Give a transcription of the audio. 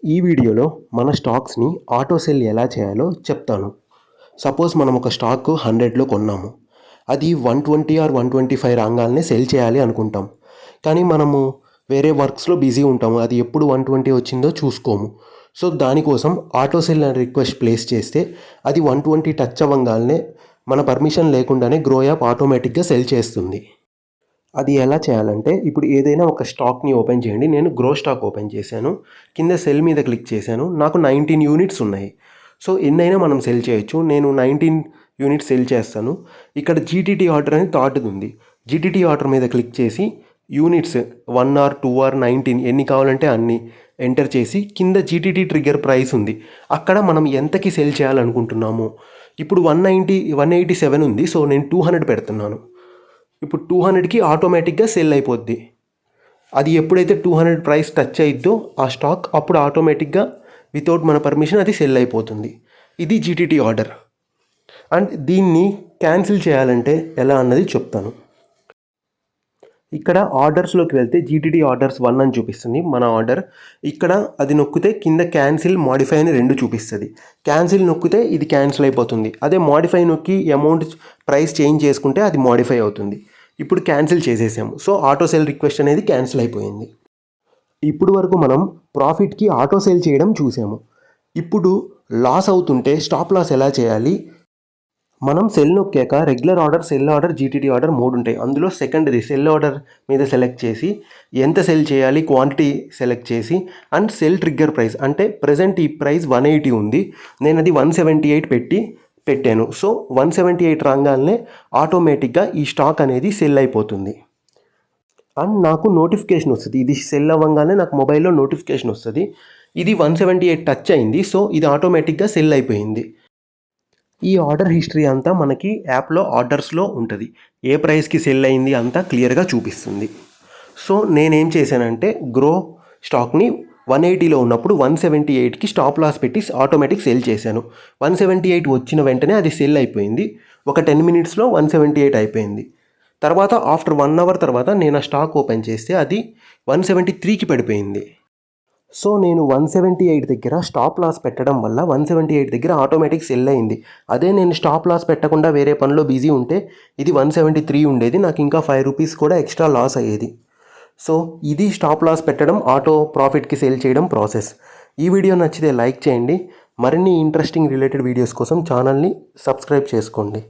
ఈ వీడియోలో మన స్టాక్స్ని ఆటో సెల్ ఎలా చేయాలో చెప్తాను. సపోజ్ మనం ఒక స్టాక్ 100లో కొన్నాము. అది 120 ఆర్ 125 రాగానే సెల్ చేయాలి అనుకుంటాం. కానీ మనము వేరే వర్క్స్లో బిజీ ఉంటాము. అది ఎప్పుడు 120 వచ్చిందో చూసుకోము. సో దానికోసం ఆటో సెల్ అని రిక్వెస్ట్ ప్లేస్ చేస్తే అది 120 టచ్ అవ్వగానే మన పర్మిషన్ లేకుండానే గ్రో యాప్ ఆటోమేటిక్గా సెల్ చేస్తుంది. అది ఎలా చేయాలంటే, ఇప్పుడు ఏదైనా ఒక స్టాక్ని ఓపెన్ చేయండి. నేను గ్రో స్టాక్ ఓపెన్ చేశాను. కింద సెల్ మీద క్లిక్ చేశాను. నాకు 19 యూనిట్స్ ఉన్నాయి. సో ఎన్నైనా మనం సెల్ చేయొచ్చు. నేను 19 యూనిట్స్ సెల్ చేస్తాను. ఇక్కడ జీటీటీ ఆర్డర్ అని థాట్ ఉంది. జీటీటీ ఆర్డర్ మీద క్లిక్ చేసి యూనిట్స్ 1 ఆర్ 2 ఆర్ 19 ఎన్ని కావాలంటే అన్ని ఎంటర్ చేసి కింద జీటీటీ ట్రిగ్గర్ ప్రైస్ ఉంది. అక్కడ మనం ఎంతకి సెల్ చేయాలనుకుంటున్నాము. ఇప్పుడు 187 ఉంది. సో నేను 200 పెడుతున్నాను. ఇప్పుడు 200కి ఆటోమేటిక్గా సెల్ అయిపోద్ది. అది ఎప్పుడైతే 200 ప్రైస్ టచ్ అయిద్దో ఆ స్టాక్ అప్పుడు ఆటోమేటిక్గా వితౌట్ మన పర్మిషన్ అది సెల్ అయిపోతుంది. ఇది జీటీటీ ఆర్డర్. అండ్ దీన్ని క్యాన్సిల్ చేయాలంటే ఎలా అన్నది చెప్తాను. ఇక్కడ ఆర్డర్స్లోకి వెళ్తే జీటీటీ ఆర్డర్స్ 1 అని చూపిస్తుంది మన ఆర్డర్. ఇక్కడ అది నొక్కితే కింద క్యాన్సిల్ మాడిఫై అని 2 చూపిస్తుంది. క్యాన్సిల్ నొక్కితే ఇది క్యాన్సిల్ అయిపోతుంది. అదే మాడిఫై నొక్కి అమౌంట్ ప్రైస్ చేంజ్ చేసుకుంటే అది మాడిఫై అవుతుంది. ఇప్పుడు క్యాన్సిల్ చేసేసాము. సో ఆటో సెల్ రిక్వెస్ట్ అనేది క్యాన్సిల్ అయిపోయింది. ఇప్పుడు వరకు మనం ప్రాఫిట్కి ఆటో సెల్ చేయడం చూసాము. ఇప్పుడు లాస్ అవుతుంటే స్టాప్ లాస్ ఎలా చేయాలి. మనం సెల్ నొక్కాక regular order, sell order, GTT order 3 ఉంటాయి. అందులో సెకండ్ది సెల్ ఆర్డర్ మీద సెలెక్ట్ చేసి ఎంత సెల్ చేయాలి క్వాంటిటీ సెలెక్ట్ చేసి అండ్ సెల్ ట్రిగ్గర్ ప్రైస్ అంటే ప్రజెంట్ ఈ ప్రైస్ 180 ఉంది. నేను అది 178 పెట్టాను. సో 178 రాగానే ఆటోమేటిక్గా ఈ స్టాక్ అనేది సెల్ అయిపోతుంది. అండ్ నాకు నోటిఫికేషన్ వస్తుంది. ఇది సెల్ అవ్వగానే నాకు మొబైల్లో నోటిఫికేషన్ వస్తుంది. ఇది 178 టచ్ అయింది. సో ఇది ఆటోమేటిక్గా సెల్ అయిపోయింది. ఈ ఆర్డర్ హిస్టరీ అంతా మనకి యాప్లో ఆర్డర్స్లో ఉంటుంది. ఏ ప్రైస్కి సెల్ అయింది అంతా క్లియర్గా చూపిస్తుంది. సో నేనేం చేశానంటే గ్రో స్టాక్ని 180లో ఉన్నప్పుడు 178కి స్టాప్ లాస్ పెట్టి ఆటోమేటిక్ సెల్ చేశాను. 178 వచ్చిన వెంటనే అది సెల్ అయిపోయింది. ఒక 10 మినిట్స్లో 178 అయిపోయింది. తర్వాత ఆఫ్టర్ 1 అవర్ తర్వాత నేను ఆ స్టాక్ ఓపెన్ చేస్తే అది 173కి పడిపోయింది. సో నేను 178 దగ్గర స్టాప్ లాస్ పెట్టడం వల్ల 178 దగ్గర ఆటోమేటిక్ సెల్ అయింది. అదే నేను స్టాప్ లాస్ పెట్టకుండా వేరే పనిలో బిజీ ఉంటే ఇది 173 ఉండేది. నాకు ఇంకా 5 రూపీస్ కూడా ఎక్స్ట్రా లాస్ అయ్యేది. సో ఇది స్టాప్ లాస్ పెట్టడం, ఆటో ప్రాఫిట్కి సెల్ చేయడం ప్రాసెస్. ఈ వీడియో నచ్చితే లైక్ చేయండి. మరిన్ని ఇంట్రెస్టింగ్ రిలేటెడ్ వీడియోస్ కోసం ఛానల్ని సబ్స్క్రైబ్ చేసుకోండి.